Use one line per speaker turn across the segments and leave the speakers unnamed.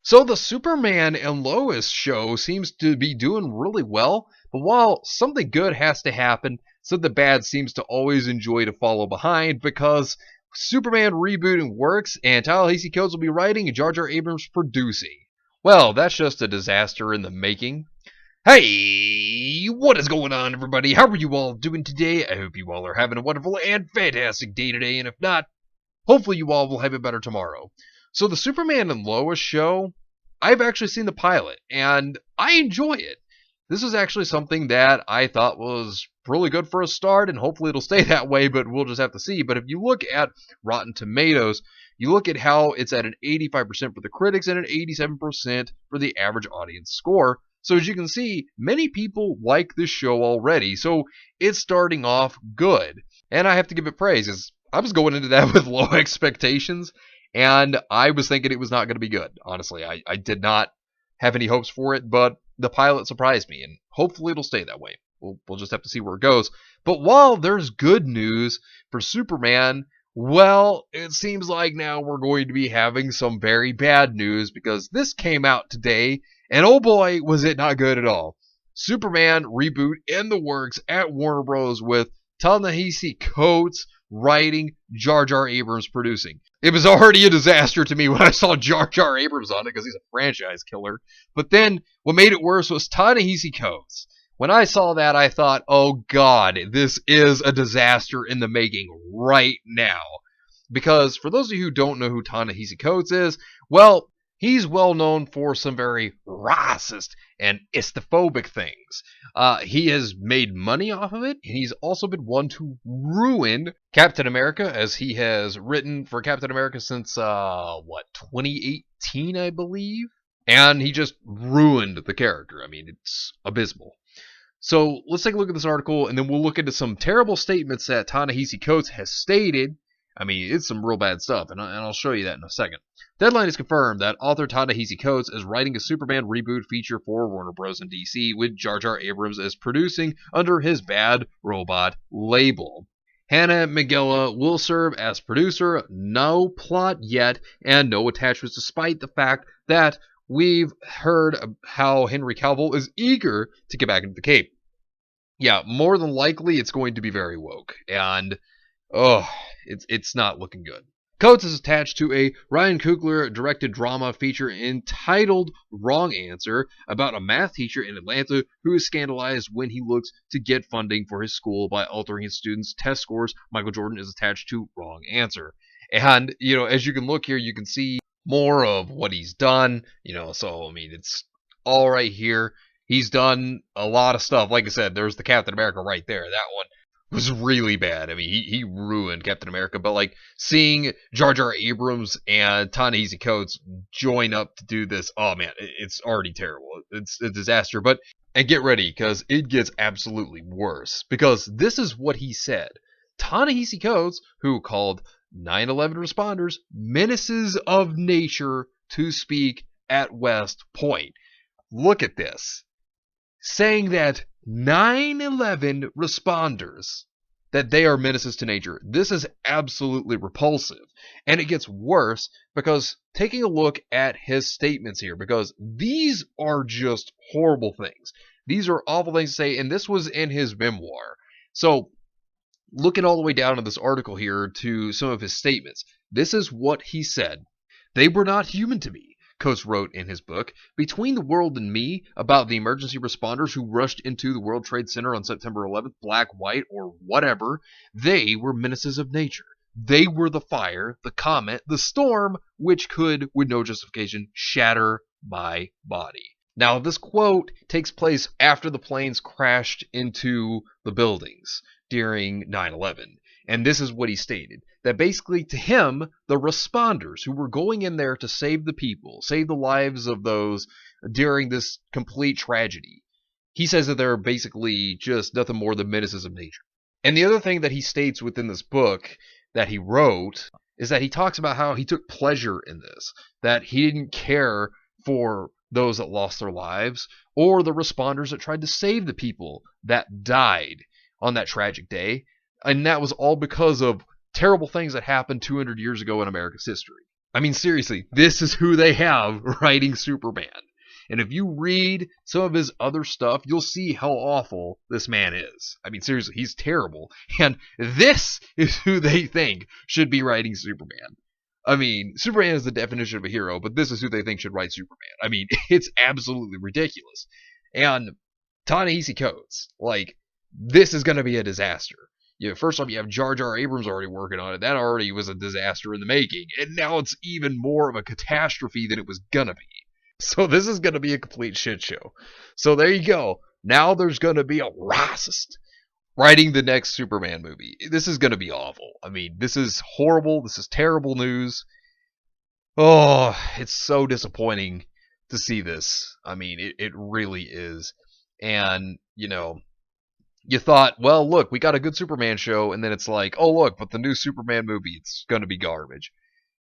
So the Superman and Lois show seems to be doing really well, but while something good has to happen, something bad seems to always enjoy to follow behind because Superman rebooting works and Ta-Nehisi Coates will be writing and Jar Jar Abrams producing. Well, that's just a disaster in the making. Hey, what is going on, everybody? How are you all doing today? I hope you all are having a wonderful and fantastic day today, and if not, hopefully you all will have it better tomorrow. So the Superman and Lois show, I've actually seen the pilot, and I enjoy it. This is actually something that I thought was really good for a start, and hopefully it'll stay that way, but we'll just have to see. But if you look at Rotten Tomatoes, you look at how it's at an 85% for the critics and an 87% for the average audience score. So as you can see, many people like this show already, so it's starting off good. And I have to give it praise, because I was going into that with low expectations, and I was thinking it was not going to be good. Honestly, I did not have any hopes for it, but the pilot surprised me, and hopefully it'll stay that way. We'll just have to see where it goes. But while there's good news for Superman, well, it seems like now we're going to be having some very bad news, because this came out today, and oh boy, was it not good at all. Superman Reboot in the works at Warner Bros. With Ta-Nehisi Coates writing, Jar Jar Abrams producing. It was already a disaster to me when I saw Jar Jar Abrams on it because he's a franchise killer. But then what made it worse was Ta-Nehisi Coates. When I saw that, I thought, oh god, this is a disaster in the making right now. Because for those of you who don't know who Ta-Nehisi Coates is, well, he's well known for some very racist and istophobic things. He has made money off of it, and he's also been one to ruin Captain America, as he has written for Captain America since, 2018, I believe? And he just ruined the character. I mean, it's abysmal. So let's take a look at this article, and then we'll look into some terrible statements that Ta-Nehisi Coates has stated. I mean, it's some real bad stuff, and I'll show you that in a second. Deadline has confirmed that author Ta-Nehisi Coates is writing a Superman reboot feature for Warner Bros. And DC, with Jar Jar Abrams as producing under his Bad Robot label. Hannah Minghella will serve as producer, no plot yet, and no attachments, despite the fact that we've heard how Henry Cavill is eager to get back into the cape. Yeah, more than likely it's going to be very woke, and it's not looking good. Coates is attached to a Ryan Coogler-directed drama feature entitled Wrong Answer, about a math teacher in Atlanta who is scandalized when he looks to get funding for his school by altering his students' test scores. Michael Jordan is attached to Wrong Answer. And, as you can look here, you can see more of what he's done. So, I mean, it's all right here. He's done a lot of stuff. Like I said, there's the Captain America right there. That one was really bad. I mean, he ruined Captain America. But, like, seeing Jar Jar Abrams and Ta-Nehisi Coates join up to do this, oh, man, it's already terrible. It's a disaster. And get ready, because it gets absolutely worse. Because this is what he said. Ta-Nehisi Coates, who called 9/11 responders menaces of nature to speak at West Point. Look at this. Saying that 9/11 responders, that they are menaces to nature. This is absolutely repulsive. And it gets worse because taking a look at his statements here, because these are just horrible things. These are awful things to say, and this was in his memoir. So, looking all the way down in this article here to some of his statements, this is what he said. They were not human to me, Coates wrote in his book, Between the World and Me, about the emergency responders who rushed into the World Trade Center on September 11th, black, white, or whatever. They were menaces of nature. They were the fire, the comet, the storm, which could, with no justification, shatter my body. Now, this quote takes place after the planes crashed into the buildings during 9/11. And this is what he stated. That basically, to him, the responders who were going in there to save the people, save the lives of those during this complete tragedy, he says that they're basically just nothing more than menaces of nature. And the other thing that he states within this book that he wrote is that he talks about how he took pleasure in this, that he didn't care for those that lost their lives or the responders that tried to save the people that died on that tragic day, and that was all because of terrible things that happened 200 years ago in America's history. I mean, seriously, this is who they have writing Superman. And if you read some of his other stuff, you'll see how awful this man is. I mean, seriously, he's terrible. And this is who they think should be writing Superman. I mean, Superman is the definition of a hero, but this is who they think should write Superman. I mean, it's absolutely ridiculous. And Ta-Nehisi Coates, like, this is going to be a disaster. First off, you have Jar Jar Abrams already working on it. That already was a disaster in the making. And now it's even more of a catastrophe than it was going to be. So this is going to be a complete shit show. So there you go. Now there's going to be a racist writing the next Superman movie. This is going to be awful. I mean, this is horrible. This is terrible news. Oh, it's so disappointing to see this. I mean, it really is. And, you thought, well, look, we got a good Superman show, and then it's like, oh, look, but the new Superman movie, it's going to be garbage.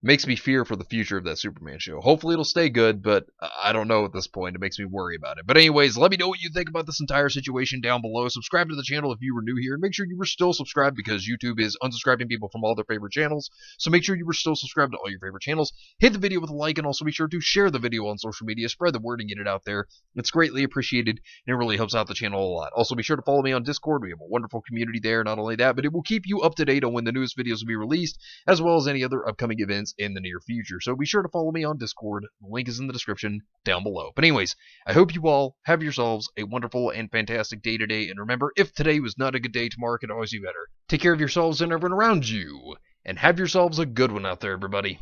Makes me fear for the future of that Superman show. Hopefully it'll stay good, but I don't know at this point. It makes me worry about it. But anyways, let me know what you think about this entire situation down below. Subscribe to the channel if you were new here, and make sure you were still subscribed because YouTube is unsubscribing people from all their favorite channels. So make sure you were still subscribed to all your favorite channels. Hit the video with a like, and also be sure to share the video on social media. Spread the word and get it out there. It's greatly appreciated, and it really helps out the channel a lot. Also, be sure to follow me on Discord. We have a wonderful community there. Not only that, but it will keep you up to date on when the newest videos will be released, as well as any other upcoming events in the near future. So be sure to follow me on Discord. The link is in the description down below. But anyways, I hope you all have yourselves a wonderful and fantastic day today. And remember, if today was not a good day, tomorrow can always be better. Take care of yourselves and everyone around you. And have yourselves a good one out there, everybody.